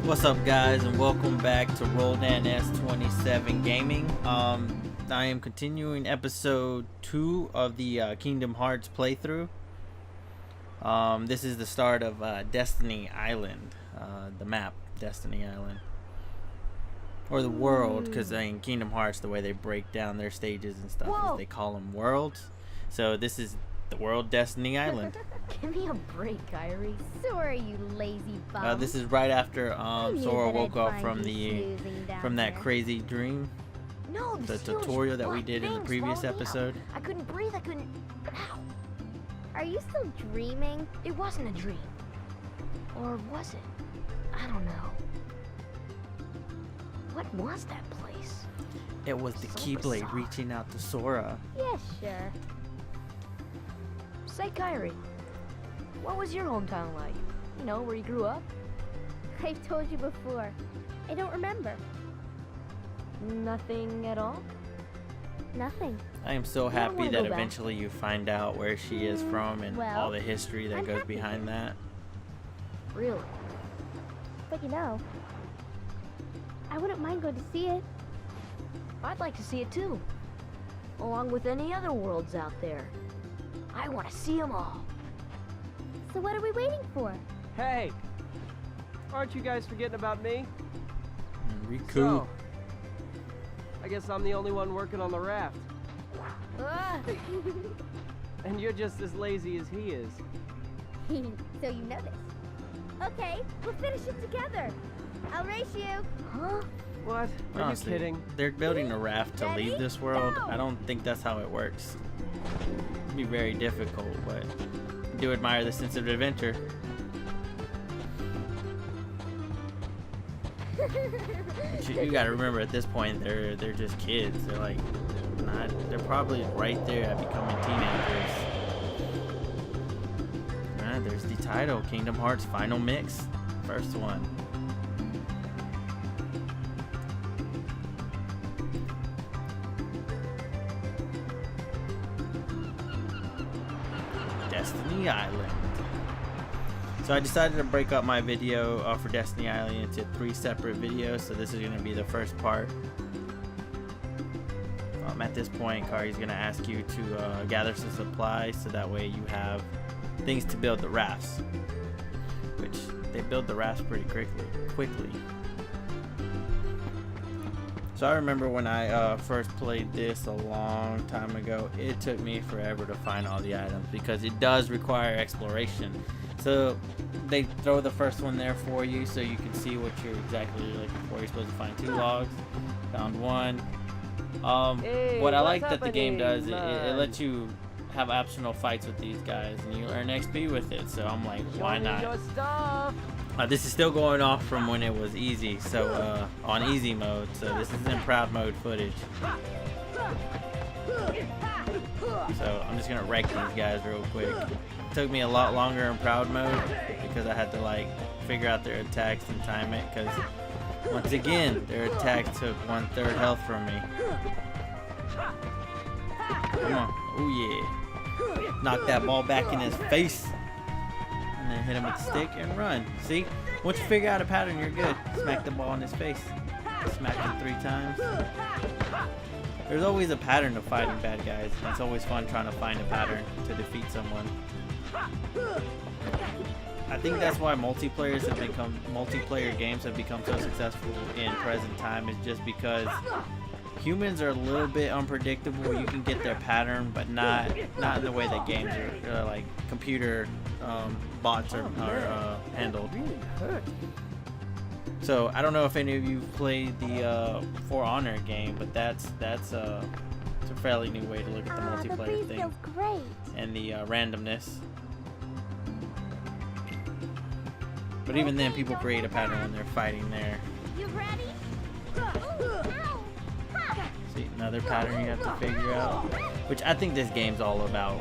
What's up, guys, and welcome back to Roldan S27 Gaming. I am continuing episode 2 of the Kingdom Hearts playthrough. This is the start of Destiny Island, the map Destiny Island, or the world, because in Kingdom Hearts the way they break down their stages and stuff is they call them worlds. So this is the world Destiny Island. Give me a break, Kairi. Sorry, you lazy bum. This is right after Sora woke up from that crazy dream. No, The tutorial that we did in the previous episode. I couldn't breathe. I couldn't. Ow. Are you still dreaming? It wasn't a dream. Or was it? I don't know. What was that place? It was the So Keyblade bizarre. reaching out to Sora. Yeah, sure. Say, Kairi, what was your hometown like? You know, where you grew up? I've told you before. I don't remember. Nothing at all? Nothing. I am so don't happy wanna that go back. eventually you find out where she is from and well, all the history that I'm goes happy. behind that. Really? But you know, I wouldn't mind going to see it. I'd like to see it too. Along with any other worlds out there. I want to see them all. So what are we waiting for? Hey! Aren't you guys forgetting about me? Riku. So, I guess I'm the only one working on the raft. Ah! And you're just as lazy as he is. So you know this. Okay, we'll finish it together. I'll race you. Huh? What? Are Honestly, you kidding? they're building a raft to Ready? leave this world. Go! I don't think that's how it works. It'd be very difficult, but I do admire the sense of adventure. But you gotta remember, at this point, they're just kids. They're like they're probably right there at becoming teenagers. Alright, there's the title, Kingdom Hearts Final Mix, first one. Destiny Island. So I decided to break up my video for Destiny Island into 3 separate videos. So this is going to be the first part. At this point, Kairi's going to ask you to gather some supplies so that way you have things to build the rafts. Which they build the rafts pretty quickly. So I remember when I first played this a long time ago, it took me forever to find all the items because it does require exploration. So they throw the first one there for you so you can see what you're exactly looking for. You're supposed to find 2 logs, found 1. Hey, what I what's like that the game does, it happening, lets you have optional fights with these guys and you earn XP with it. So I'm like, Show why me not? your stuff. This is still going off from when it was easy, so on easy mode, so this is in proud mode footage. So I'm just gonna wreck these guys real quick. It took me a lot longer in proud mode because I had to like figure out their attacks and time it, because once again their attack took 1/3 health from me. Come on, oh yeah. Knock that ball back in his face. And then hit him with the stick and run. See? Once you figure out a pattern, you're good. Smack the ball in his face. Smack him 3 times. There's always a pattern to fighting bad guys. It's always fun trying to find a pattern to defeat someone. I think that's why multiplayer games have become so successful in present time, is just because humans are a little bit unpredictable. You can get their pattern, but not in the way that games are like computer bots are handled. So I don't know if any of you played the For Honor game, but that's it's a fairly new way to look at the The multiplayer breeze thing feels great. and the randomness. But even then, people create a pattern when they're fighting there. You ready? Ow! Ha! See, another pattern you have to figure out, which I think this game's all about.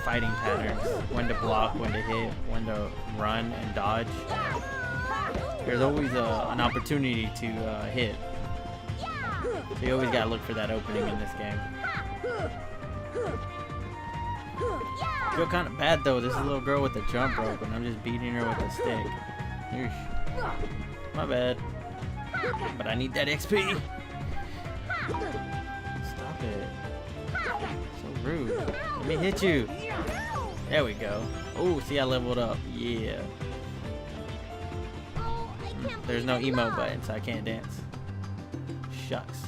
Fighting patterns, when to block, when to hit, when to run and dodge. There's always an opportunity to hit. So you always gotta look for that opening in this game. I feel kind of bad though. This is a little girl with a jump rope and I'm just beating her with a stick. Yeesh. My bad. But I need that XP. Stop it. So rude. Let me hit you. There we go. Oh, see, I leveled up. Yeah. There's no emote button, so I can't dance. Shucks.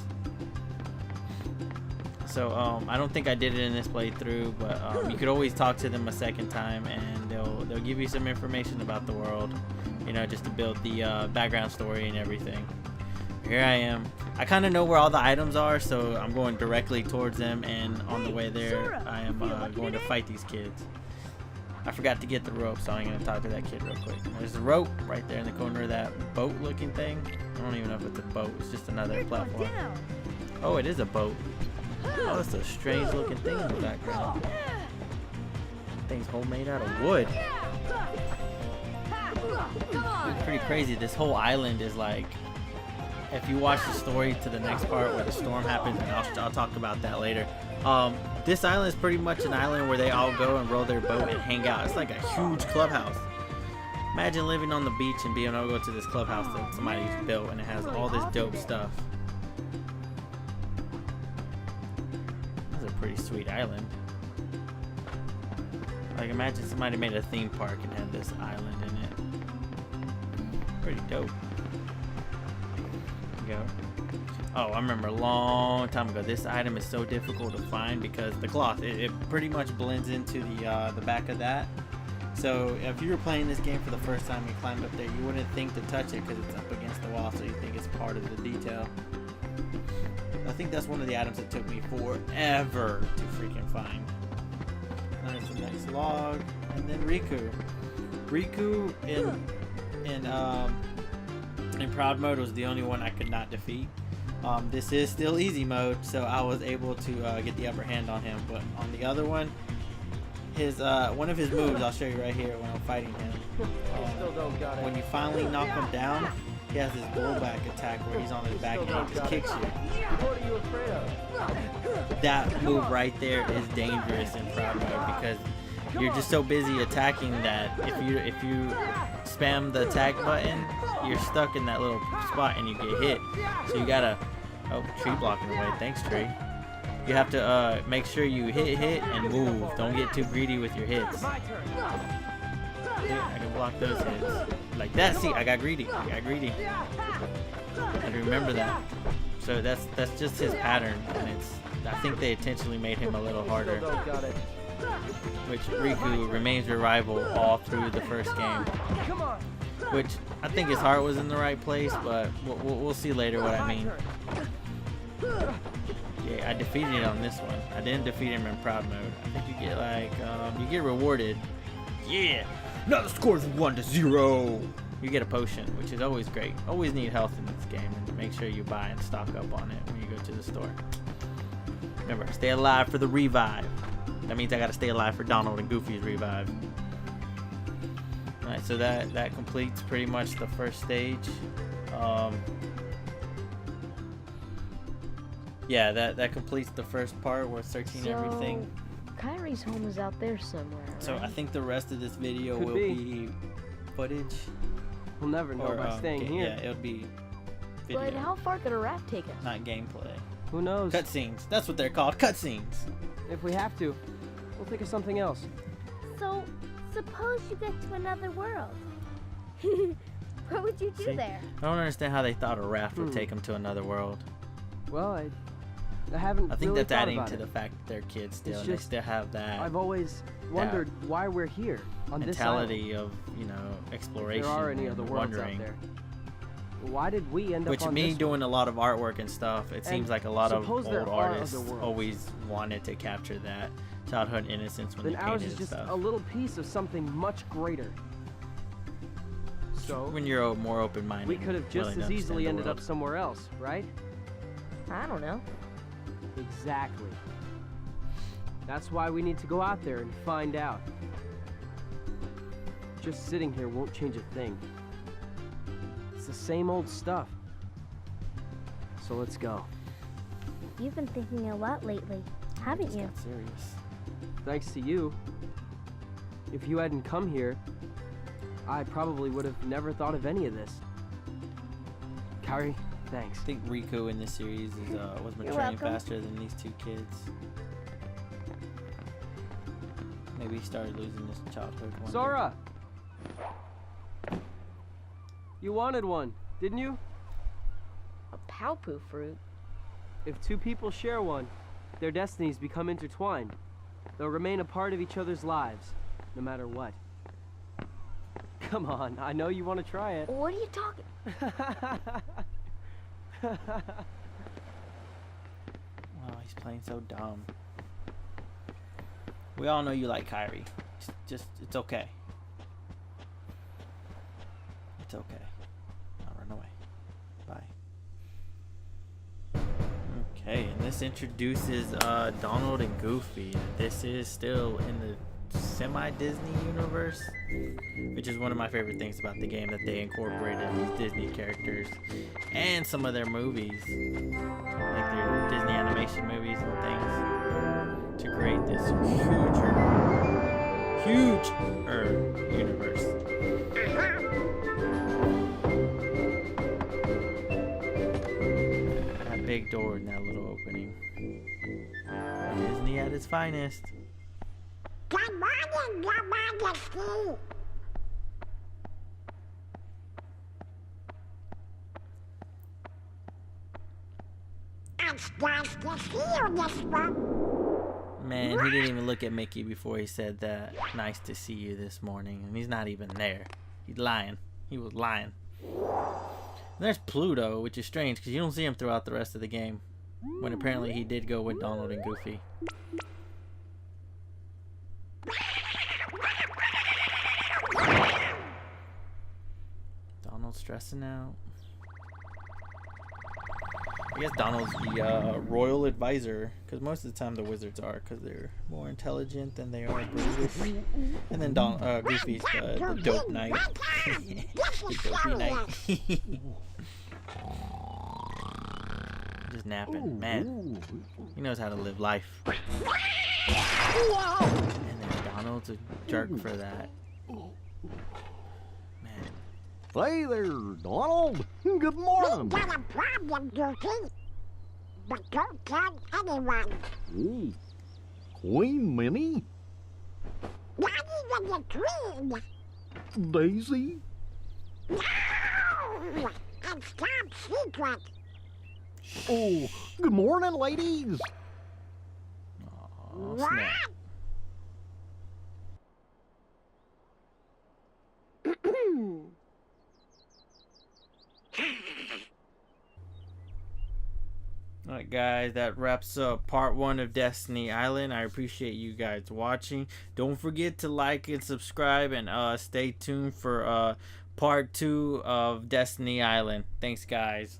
So I don't think I did it in this playthrough, but you could always talk to them a second time, and they'll give you some information about the world, you know, just to build the background story and everything. Here I am. I kind of know where all the items are, so I'm going directly towards them, and on the way there, I am going to fight these kids. I forgot to get the rope, so I'm going to talk to that kid real quick. There's the rope right there in the corner of that boat-looking thing. I don't even know if it's a boat. It's just another platform. Oh, it is a boat. Oh, that's a strange-looking thing in the background. That thing's homemade out of wood. It's pretty crazy. This whole island is like, if you watch the story to the next part where the storm happens, and I'll talk about that later. This island is pretty much an island where they all go and row their boat and hang out. It's like a huge clubhouse. Imagine living on the beach and being able to go to this clubhouse that somebody's built, and it has all this dope stuff. This is a pretty sweet island. Like, imagine somebody made a theme park and had this island in it. Pretty dope. Go. Oh, I remember a long time ago. This item is so difficult to find because the cloth, it pretty much blends into the back of that. So if you were playing this game for the first time and you climbed up there, you wouldn't think to touch it because it's up against the wall, so you think it's part of the detail. I think that's one of the items that took me forever to freaking find. There's a nice log, and then Riku. Riku in Proud Mode was the only one I could not defeat. This is still easy mode, so I was able to get the upper hand on him. But on the other one, his one of his moves, I'll show you right here when I'm fighting him. When you finally knock him down, he has this bullback attack where he's on his back and he just kicks you. What are you afraid of? That move right there is dangerous in Proud Mode because you're just so busy attacking that if you spam the attack button, you're stuck in that little spot and you get hit. So you gotta, oh, tree blocking away. Thanks, tree. You have to make sure you hit and move. Don't get too greedy with your hits. My turn. Yeah, I can block those hits like that. See, I got greedy. I got greedy. I have to remember that. So that's just his pattern, and I think they intentionally made him a little harder. Got it. Which Riku remains your rival all through the first game. Come on. Which I think his heart was in the right place, but we'll see later what I mean. Yeah, I defeated him on this one. I didn't defeat him in Proud Mode. I think you get like you get rewarded. Yeah. Now the score's 1-0. You get a potion, which is always great. Always need health in this game, and make sure you buy and stock up on it when you go to the store. Remember, stay alive for the revive. That means I gotta stay alive for Donald and Goofy's revive. Alright, so that completes pretty much the first stage. Yeah, that completes the first part. We're searching everything. Kyrie's home is out there somewhere. So right? I think the rest of this video Could will be footage. We'll never know by staying here. Yeah, it'll be video, But how far could a raft take us? not gameplay. Who knows? Cutscenes. That's what they're called. Cutscenes. If we have to, we'll think of something else. So, suppose you get to another world. What would you do See? there? I don't understand how they thought a raft would take them to another world. Well, I haven't. I think really that's thought adding about to it. the fact that they're kids still. It's And they just- still have that I've always wondered why we're here on this island. mentality of, you know, If exploration there are any other and worlds wondering. out there. Why did we end Which up on me this doing a lot of artwork and stuff, it seems like a lot of suppose there old are other artists worlds. always wanted to capture that childhood innocence when Then they ours painted is and just stuff. a little piece of something much greater. So When you're more open-minded, we could have just willing to as easily understand the ended up world. somewhere else, right? I don't know. Exactly. That's why we need to go out there and find out. Just sitting here won't change a thing. It's the same old stuff. So let's go. You've been thinking a lot lately, haven't It's you? got serious. Thanks to you. If you hadn't come here, I probably would have never thought of any of this. Kyrie, thanks. I think Riku in this series is was maturing welcome. faster than these two kids. Maybe he started losing his childhood one day. Sora! You wanted one, didn't you? A Palpu fruit? If two people share one, their destinies become intertwined. They'll remain a part of each other's lives, no matter what. Come on, I know you want to try it. What are you talking? Oh, he's playing so dumb. We all know you like Kyrie. It's okay. It's okay. I'll run away. Bye. Okay, and this introduces Donald and Goofy. This is still in the semi-Disney universe, which is one of my favorite things about the game, that they incorporated these Disney characters and some of their movies, like their Disney animation movies and things, to create this huge universe. That big door in that little opening. Disney at its finest. Good morning, Your Majesty. It's nice to see you this one. Man, he didn't even look at Mickey before he said that. Nice to see you this morning. And he's not even there. He's lying. He was lying. And there's Pluto, which is strange because you don't see him throughout the rest of the game, when apparently he did go with Donald and Goofy. Donald's stressing out. I guess Donald's the royal advisor, because most of the time the wizards are, because they're more intelligent than they are brutish. And then Goofy's the dope knight. The dopey knight. Just napping. Man, he knows how to live life. And then Donald's a jerk for that. Man. Hey there, Donald. Good morning. We got a problem, Goofy. But don't tell anyone. Ooh, Queen Minnie? Not even the Queen. Daisy? No! It's top secret. Oh, good morning, ladies. Oh, What? snap. Alright guys, that wraps up part 1 of Destiny Island. I appreciate you guys watching. Don't forget to like and subscribe, and stay tuned for part 2 of Destiny Island. Thanks guys.